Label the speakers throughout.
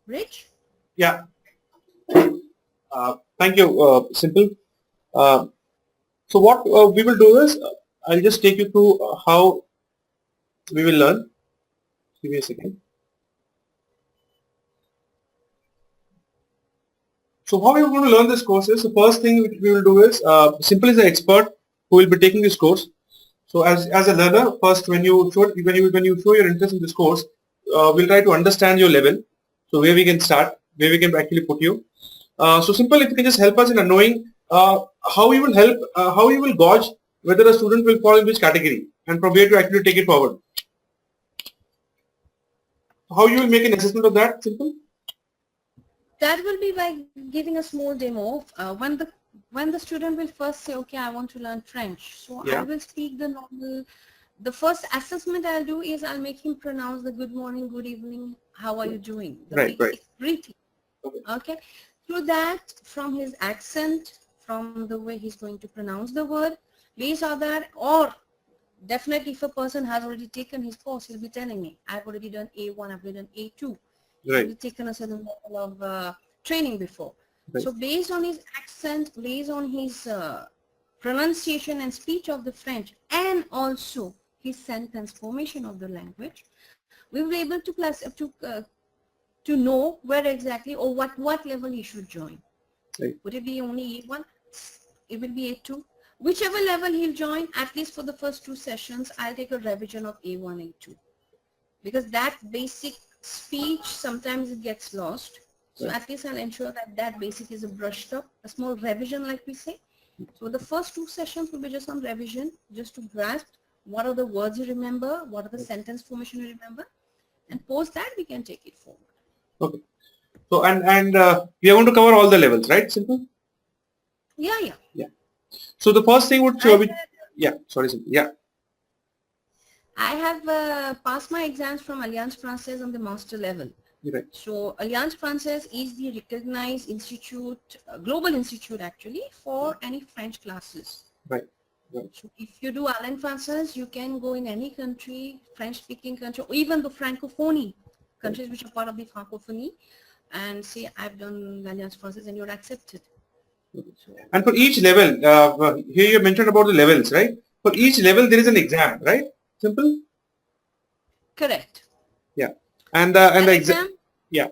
Speaker 1: Rich?
Speaker 2: Yeah. Thank you, Simple. Uh, so what we will do is, I'll just take you through how we will learn. Give me a second. So how we are going to learn this course is, the first thing which we will do is, Simple is the expert who will be taking this course. So as a learner, first when you show your interest in this course, we'll try to understand your level. So where we can start, where we can actually put you. So Simple, if you can just help us in knowing how you will gauge whether a student will fall in which category and from where to actually take it forward. How you will make an assessment of that, Simple?
Speaker 1: That will be by giving a small demo. When the student will first say, okay, I want to learn French. So I
Speaker 2: Yeah.
Speaker 1: will speak the normal. The first assessment I'll do is I'll make him pronounce the good morning, good evening, how are you doing? The
Speaker 2: Right.
Speaker 1: basic greeting.
Speaker 2: Okay.
Speaker 1: Okay. Through that, from his accent, from the way he's going to pronounce the word, based on that, or definitely if a person has already taken his course, he'll be telling me, I've already done A1, I've already done A2.
Speaker 2: Right.
Speaker 1: He's taken a certain level of training before.
Speaker 2: Right.
Speaker 1: So based on his accent, based on his pronunciation and speech of the French, and also his sentence formation of the language, we will be able to to know where exactly or what level he should join.
Speaker 2: Right.
Speaker 1: Would it be only A1? It will be A2. Whichever level he'll join, at least for the first 2 sessions, I'll take a revision of A1, A2. Because that basic speech, sometimes it gets lost. So
Speaker 2: Right.
Speaker 1: at least I'll ensure that that basic is brushed up, a small revision like we say. So the first 2 sessions will be just on revision, just to grasp what are the words you remember, what are the sentence formation you remember, and post that we can take it forward.
Speaker 2: Okay. So and we are going to cover all the levels, right? Simple.
Speaker 1: Yeah, yeah.
Speaker 2: Yeah. So the first thing would yeah. Sorry, Simple. Yeah.
Speaker 1: I have passed my exams from Alliance Française on the master level.
Speaker 2: Right.
Speaker 1: So Alliance Française is the recognized institute, global institute actually, for any French classes.
Speaker 2: Right. Right.
Speaker 1: So if you do Alliance Française, you can go in any country, French-speaking country, or even the Francophonie, countries which are part of the Francophonie, and say, I've done Alliance Française, and you're accepted. So,
Speaker 2: and for each level, here you mentioned about the levels, right? For each level, there is an exam, right? Simple.
Speaker 1: correct.
Speaker 2: Yeah. And the
Speaker 1: Exam,
Speaker 2: yeah.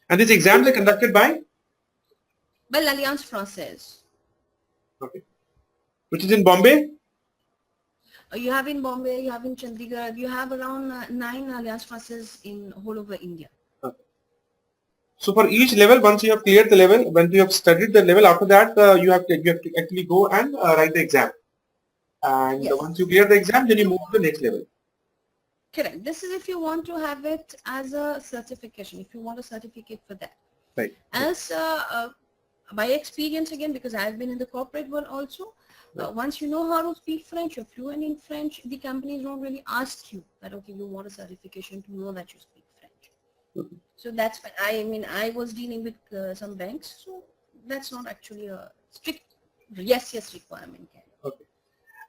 Speaker 2: And these exams are conducted by,
Speaker 1: well, Alliance Française.
Speaker 2: okay, which is in Bombay.
Speaker 1: You have in Bombay, you have in Chandigarh, you have around 9 Alliance Françaises in whole over India.
Speaker 2: Okay. So for each level, once you have cleared the level, once you have studied the level, after that you have to actually go and write the exam. And
Speaker 1: Yes.
Speaker 2: once you clear the exam, then you move to the next level.
Speaker 1: Correct. This is if you want to have it as a certification, if you want a certificate for that.
Speaker 2: Right.
Speaker 1: As by experience again, because I've been in the corporate world also, once you know how to speak French, you're fluent in French, the companies don't really ask you that, okay, you want a certification to know that you speak French.
Speaker 2: Okay.
Speaker 1: So that's fine. I mean, I was dealing with some banks, so that's not actually a strict yes requirement.
Speaker 2: Okay.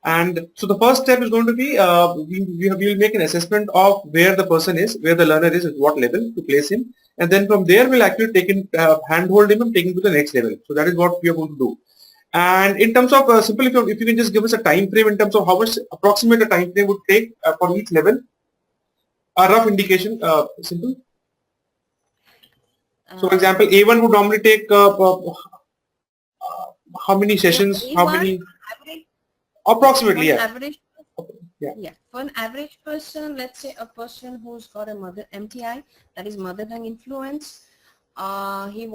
Speaker 2: And so the first step is going to be, we will make an assessment of where the person is, where the learner is, at what level to place him. And then from there, we'll actually take in, handhold him and take him to the next level. So that is what we are going to do. And in terms of Simple, if you can just give us a time frame in terms of how much approximate a time frame would take for each level, a rough indication, Simple. So for example, A1 would normally take how many sessions,
Speaker 1: A1,
Speaker 2: how many,
Speaker 1: average,
Speaker 2: approximately, yeah.
Speaker 1: Average,
Speaker 2: Yeah.
Speaker 1: yeah. For an average person, let's say a person who's got a MTI, that is mother tongue influence, he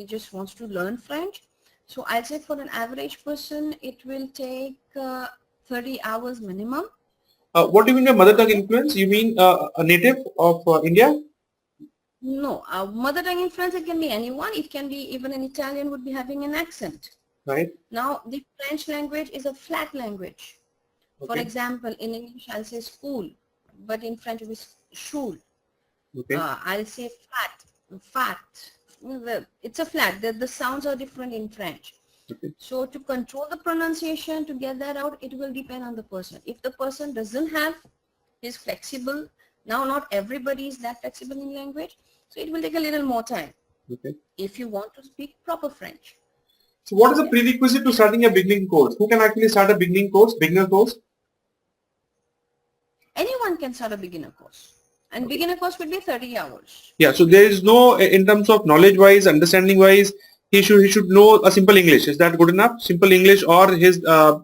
Speaker 1: just wants to learn French. So I'd say for an average person, it will take 30 hours minimum.
Speaker 2: What do you mean by mother tongue influence? You mean a native of India?
Speaker 1: No, mother tongue influence, it can be anyone. It can be even an Italian would be having an accent.
Speaker 2: Right.
Speaker 1: Now, the French language is a flat language. For
Speaker 2: Okay.
Speaker 1: example, in English, I'll say school, but in French, it is schul.
Speaker 2: Okay.
Speaker 1: I'll say fat. It's a flat. The sounds are different in French.
Speaker 2: Okay.
Speaker 1: So to control the pronunciation, to get that out, it will depend on the person. If the person doesn't have, is flexible, Now, not everybody is that flexible in language, so it will take a little more time
Speaker 2: Okay.
Speaker 1: if you want to speak proper French.
Speaker 2: So what is the prerequisite to starting a beginning course? Who can actually start a beginner course?
Speaker 1: Anyone can start a beginner course, and beginner course will be 30 hours.
Speaker 2: Yeah, so there is no, in terms of knowledge wise, understanding wise, he should know a simple English. Is that good enough? Simple English, or his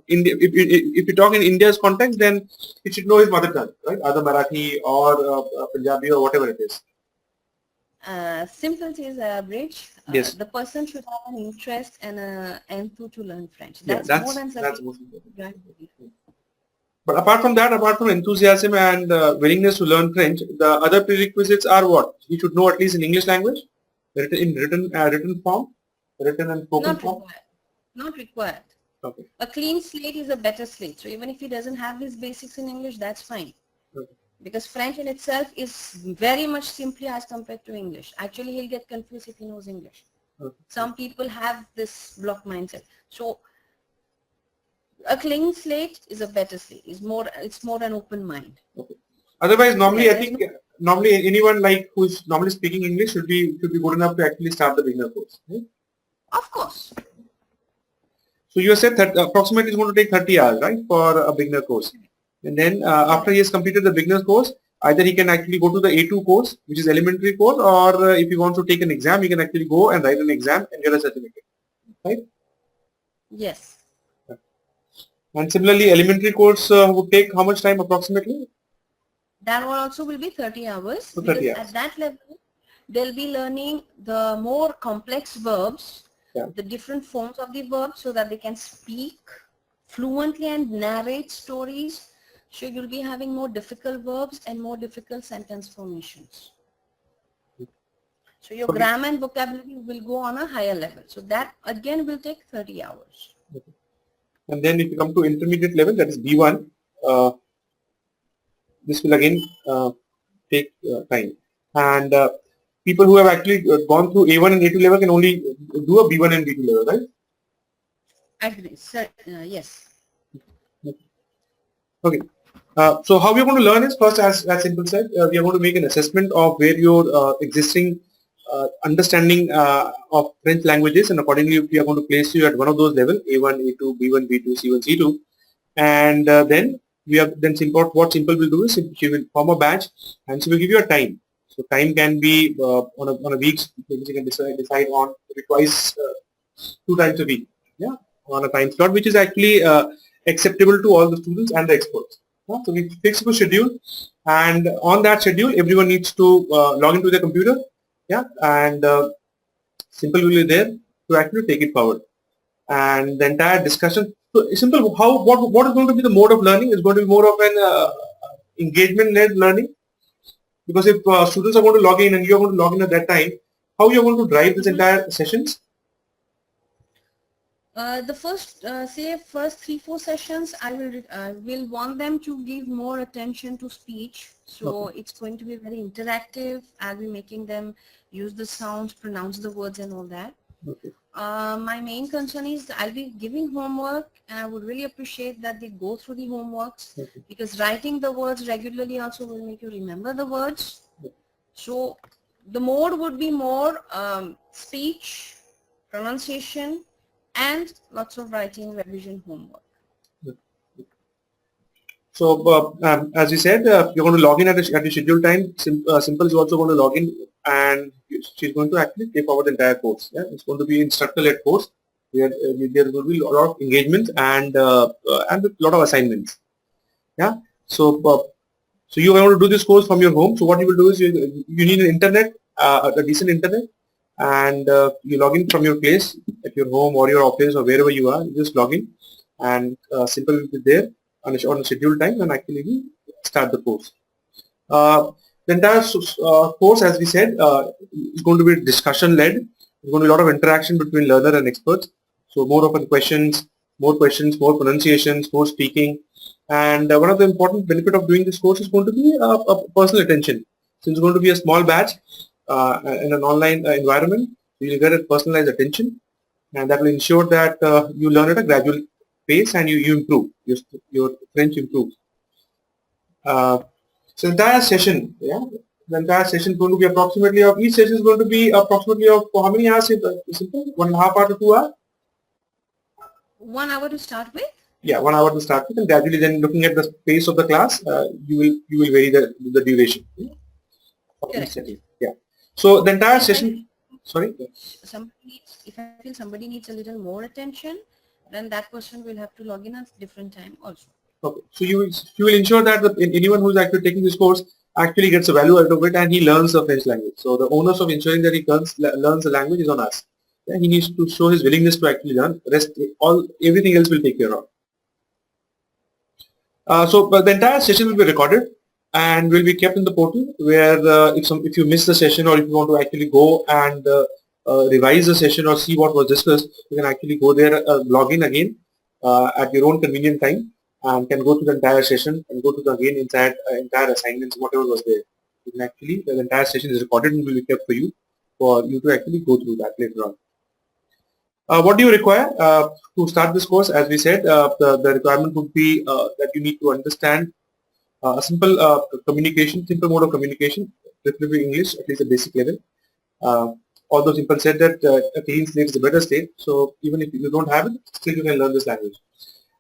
Speaker 2: if you talk in India's context, then he should know his mother tongue, right? Either Marathi or Punjabi or whatever it is.
Speaker 1: Simple is average.
Speaker 2: Yes.
Speaker 1: The person should have an interest and an enthusiasm to learn French.
Speaker 2: Yeah,
Speaker 1: That's more than
Speaker 2: that's
Speaker 1: sufficient.
Speaker 2: most important.
Speaker 1: Right.
Speaker 2: But apart from that, apart from enthusiasm and willingness to learn French, the other prerequisites are what? He should know at least in English language, written form, written and spoken
Speaker 1: Not
Speaker 2: form.
Speaker 1: required. Not required.
Speaker 2: Okay.
Speaker 1: A clean slate is a better slate. So even if he doesn't have his basics in English, that's fine.
Speaker 2: Okay.
Speaker 1: Because French in itself is very much simpler as compared to English. Actually, he'll get confused if he knows English.
Speaker 2: Okay.
Speaker 1: Some people have this block mindset. So a clean slate is a better slate. It's more an open mind.
Speaker 2: Okay. Otherwise, normally
Speaker 1: Yeah,
Speaker 2: I think normally anyone like who is normally speaking English should be good enough to actually start the beginner course. Right?
Speaker 1: Of course.
Speaker 2: So you said that approximately it's going to take 30 hours, right, for a beginner course. And then after he has completed the beginner course, either he can actually go to the A2 course, which is elementary course, or if he wants to take an exam, he can actually go and write an exam and get a certificate, right?
Speaker 1: Yes.
Speaker 2: And similarly, elementary course would take how much time approximately?
Speaker 1: That one also will be 30 hours.
Speaker 2: So
Speaker 1: Because
Speaker 2: 30 hours.
Speaker 1: at that level, they'll be learning the more complex verbs, the different forms of the verbs, so that they can speak fluently and narrate stories. So you'll be having more difficult verbs and more difficult sentence formations. So your grammar and vocabulary will go on a higher level. So that again will take 30 hours.
Speaker 2: Okay. And then if you come to intermediate level, that is B1, this will again take time. And people who have actually gone through A1 and A2 level can only do a B1 and B2 level, right?
Speaker 1: Agree. Yes.
Speaker 2: Okay. So how we are going to learn is first, as Simple said, we are going to make an assessment of where your existing understanding of French languages, and accordingly we are going to place you at one of those levels: A1, A2, B1, B2, C1, C2, and then what Simple will do is she will form a batch and she will give you a time. So time can be on a week's, maybe you can decide on twice, 2 times a week, yeah, on a time slot, which is actually acceptable to all the students and the experts. Yeah? So we fix a schedule, and on that schedule, everyone needs to log into their computer, yeah, and Simple will be there to actually take it forward. And the entire discussion. So Simple, what is going to be the mode of learning? Is going to be more of an engagement-led learning. Because if students are going to log in and you are going to log in at that time, how you are going to drive this entire sessions?
Speaker 1: The first, say first 3-4 sessions, I will want them to give more attention to speech. So it's going to be very interactive. I'll be making them use the sounds, pronounce the words and all that.
Speaker 2: Okay.
Speaker 1: My main concern is I'll be giving homework, and I would really appreciate that they go through the homeworks, because writing the words regularly also will make you remember the words. So the mode would be more speech, pronunciation, and lots of writing, revision, homework.
Speaker 2: So as you said, you're going to log in at a scheduled time. Simple is also going to log in, and she's going to actually take over the entire course. Yeah? It's going to be instructor-led course where there will be a lot of engagement and a lot of assignments. Yeah. So so you are going to do this course from your home. So what you will do is you need an internet, a decent internet, and you log in from your place at your home or your office or wherever you are. You just log in, and Simple will be there on a scheduled time and actually start the course. The entire course, as we said, is going to be discussion-led. There's going to be a lot of interaction between learner and experts. So more open questions, more pronunciations, more speaking. And one of the important benefit of doing this course is going to be a personal attention. Since it's going to be a small batch in an online environment, you will get a personalized attention, and that will ensure that you learn at a gradual pace and you improve, your French improves. So entire session, yeah, the entire session is going to be approximately of each session is going to be approximately of how many hours? Simple, 1.5 hour to 2 hours.
Speaker 1: 1 hour to start with.
Speaker 2: Yeah, 1 hour to start with, and gradually then looking at the pace of the class, you will vary the duration of each
Speaker 1: Correct.
Speaker 2: session. Yeah. So the entire
Speaker 1: If
Speaker 2: session. Sorry.
Speaker 1: if I feel somebody needs a little more attention, then that person will have to log in at different time also.
Speaker 2: Okay. So you will ensure that anyone who is actually taking this course actually gets a value out of it and he learns the French language. So the onus of ensuring that he learns the language is on us. Yeah, he needs to show his willingness to actually learn. Everything else will take care of. But the entire session will be recorded and will be kept in the portal where if you miss the session or if you want to actually go and revise the session or see what was discussed, you can actually go there, log in again at your own convenient time and can go to the entire session and go to the again inside entire assignments, whatever was there. You can actually, the entire session is recorded and will be kept for you to actually go through that later on. What do you require to start this course? As we said, the requirement would be that you need to understand a simple simple mode of communication, preferably English, at least a basic level. Although Simple said that a clean slate is a better state, so even if you don't have it, still you can learn this language.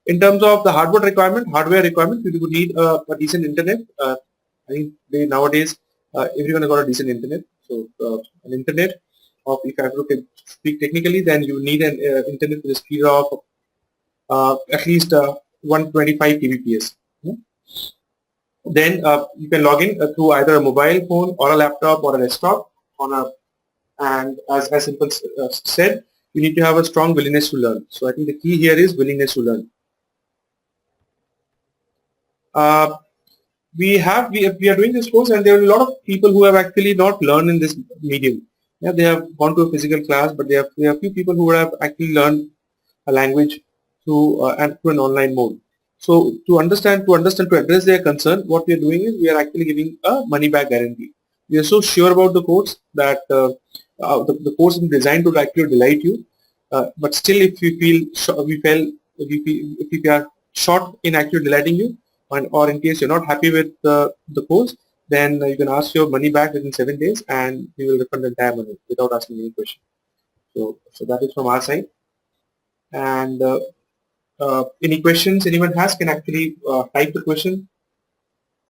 Speaker 2: In terms of the hardware requirement, you would need a decent internet. I think nowadays everyone has got a decent internet. So an internet of, if I have to speak technically, then you need an internet with a speed of at least 125 kbps. Then you can log in through either a mobile phone or a laptop or a desktop and as Simple said, you need to have a strong willingness to learn. So I think the key here is willingness to learn. We are doing this course and there are a lot of people who have actually not learned in this medium. Yeah, they have gone to a physical class, but there are few people who have actually learned a language through an online mode. So to address their concern, what we are doing is we are actually giving a money back guarantee. We are so sure about the course that the course is designed to actually delight you. But still, if we are short in actually delighting you, or in case you're not happy with the course, then you can ask your money back within 7 days, and we will refund the entire money without asking any question. So that is from our side. And any questions anyone has can actually type the question